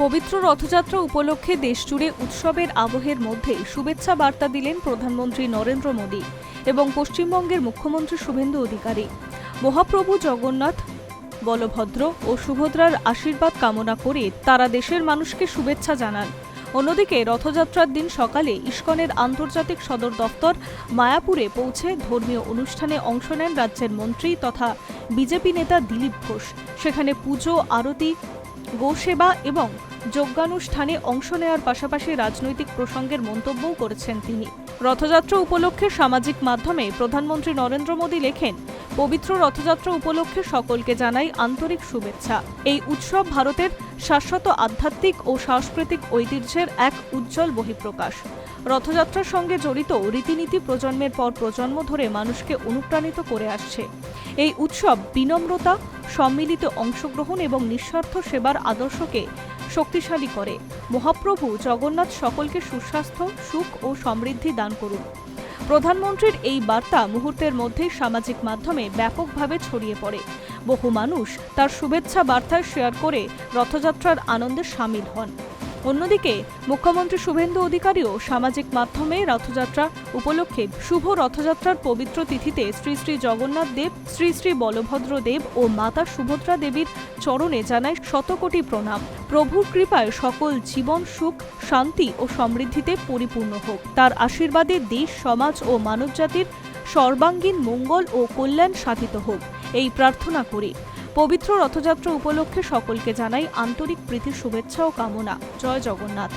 পবিত্র রথযাত্রা উপলক্ষে দেশজুড়ে উৎসবের আবহের মধ্যে শুভেচ্ছা বার্তা দিলেন প্রধানমন্ত্রী নরেন্দ্র মোদী এবং পশ্চিমবঙ্গের মুখ্যমন্ত্রী শুভেন্দু অধিকারী। মহাপ্রভু জগন্নাথ, বলভদ্র ও সুভদ্রার আশীর্বাদ কামনা করে তারা দেশের মানুষকে শুভেচ্ছা জানান। অন্যদিকে রথযাত্রার দিন সকালে ইসকনের আন্তর্জাতিক সদর দফতর মায়াপুরে পৌঁছে ধর্মীয় অনুষ্ঠানে অংশ নেন রাজ্যের মন্ত্রী তথা বিজেপি নেতা দিলীপ ঘোষ। সেখানে পুজো, আরতি, গোসেবা এবং যজ্ঞানুষ্ঠানে অংশ নেওয়ার পাশাপাশি রাজনৈতিক প্রসঙ্গের মন্তব্যও করেছেন তিনি। রথযাত্রা উপলক্ষে সামাজিক মাধ্যমে প্রধানমন্ত্রী নরেন্দ্র মোদী লেখেন, পবিত্র রথযাত্রা উপলক্ষে সকলকে জানাই আন্তরিক শুভেচ্ছা। এই উৎসব ভারতের শাশ্বত আধ্যাত্মিক ও সাংস্কৃতিক ঐতিহ্যের এক উজ্জ্বল বহিঃপ্রকাশ। রথযাত্রার সঙ্গে জড়িত রীতিনীতি প্রজন্মের পর প্রজন্ম ধরে মানুষকে অনুপ্রাণিত করে আসছে। এই উৎসব বিনম্রতা, সম্মিলিত অংশগ্রহণ এবং নিঃস্বার্থ সেবার আদর্শকে শক্তিশালী করে। মহাপ্রভু জগন্নাথ সকলকে সুস্বাস্থ্য, সুখ ও সমৃদ্ধি দান করুন। প্রধানমন্ত্রীর এই বার্তা মুহূর্তের মধ্যেই সামাজিক মাধ্যমে ব্যাপকভাবে ছড়িয়ে পড়ে। বহু মানুষ তার শুভেচ্ছা বার্তায় শেয়ার করে রথযাত্রার আনন্দে সামিল হন। অন্যদিকে মুখ্যমন্ত্রী শুভেন্দু অধিকারীও সামাজিক মাধ্যমে রথযাত্রা উপলক্ষে শুভ রথযাত্রার পবিত্র তিথিতে শ্রী শ্রী জগন্নাথ দেব, শ্রী শ্রী বলভদ্র দেব ও মাতা সুভদ্রা দেবীর চরণে জানায় শতকোটি প্রণাম। প্রভুর কৃপায় সকল জীবন সুখ, শান্তি ও সমৃদ্ধিতে পরিপূর্ণ হোক। তার আশীর্বাদে দেশ, সমাজ ও মানবজাতির সর্বাঙ্গীন মঙ্গল ও কল্যাণ সাধিত হোক, এই প্রার্থনা করি। পবিত্র রথযাত্রা উপলক্ষে সকলকে জানাই আন্তরিক প্রীতির শুভেচ্ছা ও কামনা। জয় জগন্নাথ।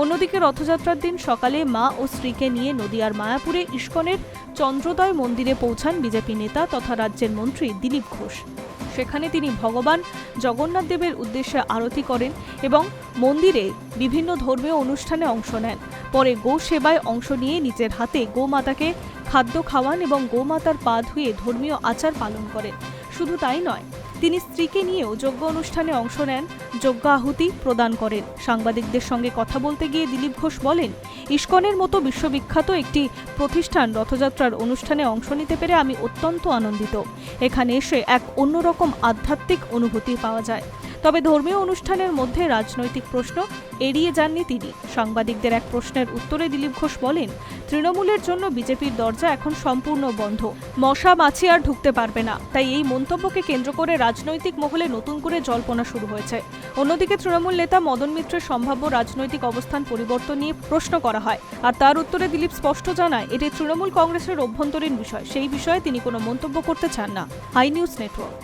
অন্যদিকে রথযাত্রার দিন সকালে মা ও স্ত্রীকে নিয়ে নদিয়ার মায়াপুরে ইসকনের চন্দ্রোদয় মন্দিরে পৌঁছান বিজেপি নেতা তথা রাজ্যের মন্ত্রী দিলীপ ঘোষ। সেখানে তিনি ভগবান জগন্নাথ দেবের উদ্দেশ্যে আরতি করেন এবং মন্দিরে বিভিন্ন ধর্মীয় অনুষ্ঠানে অংশ নেন। পরে গো সেবায় অংশ নিয়ে নিজের হাতে গোমাতাকে খাদ্য খাওয়ান এবং গোমাতার পা ধুয়ে ধর্মীয় আচার পালন করেন। শুধু তাই নয়, তিনি স্ত্রীকে নিয়েও যজ্ঞ অনুষ্ঠানে অংশ নেন, যজ্ঞ আহুতি প্রদান করেন। সাংবাদিকদের সঙ্গে কথা বলতে গিয়ে দিলীপ ঘোষ বলেন, ইসকনের মতো বিশ্ববিখ্যাত একটি প্রতিষ্ঠান রথযাত্রার অনুষ্ঠানে অংশ নিতে পেরে আমি অত্যন্ত আনন্দিত। এখানে এসে এক অন্যরকম আধ্যাত্মিক অনুভূতি পাওয়া যায়। তবে ধর্মীয় অনুষ্ঠানের মধ্যে রাজনৈতিক প্রশ্ন এড়িয়ে যাননি তিনি। সাংবাদিকদের এক প্রশ্নের উত্তরে দিলীপ ঘোষ বলেন, তৃণমূলের জন্য বিজেপির দরজা এখন সম্পূর্ণ বন্ধ, মশা মাছি আর ঢুকতে পারবে না। তাই এই মন্তব্যকে কেন্দ্র করে রাজনৈতিক মহলে নতুন করে জল্পনা শুরু হয়েছে। অন্যদিকে তৃণমূল নেতা মদন মিত্রের সম্ভাব্য রাজনৈতিক অবস্থান পরিবর্তন নিয়ে প্রশ্ন করা হয়, আর তার উত্তরে দিলীপ স্পষ্ট জানায় এটি তৃণমূল কংগ্রেসের অভ্যন্তরীণ বিষয়, সেই বিষয়ে তিনি কোনো মন্তব্য করতে চান না। High News network.